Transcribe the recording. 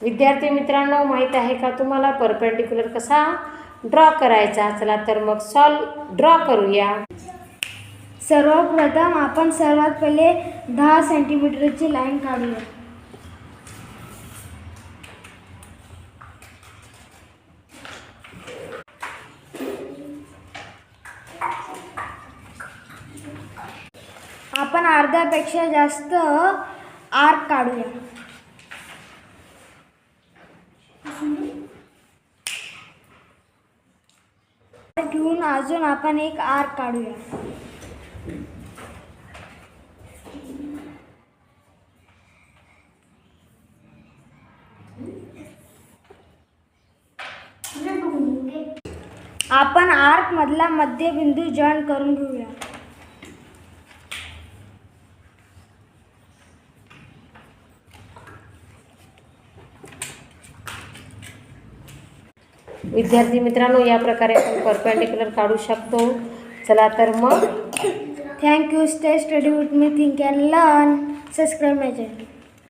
विद्यार्थी मित्रांनो, माहीत आहे का तुम्हाला परपेंडिक्युलर कसा ड्रॉ करायचा? चला तर मग ड्रॉ करूया। सर्वप्रथम आपण सर्वात पहिले 10 सेंटीमीटरची लाईन काढूया। आपण अर्ध्यापेक्षा जास्त आर्क काढूया। घेऊन अजून आपण एक आर्क काढूया। आपण आर्क मधला मध्यबिंदू जॉईन करून घेऊया। विद्यार्थी मित्रांनो, या प्रकारे आपण परपेंडिक्युलर काढू शकतो। चला तर मग thank you. Stay study with me, think and learn. Subscribe my channel.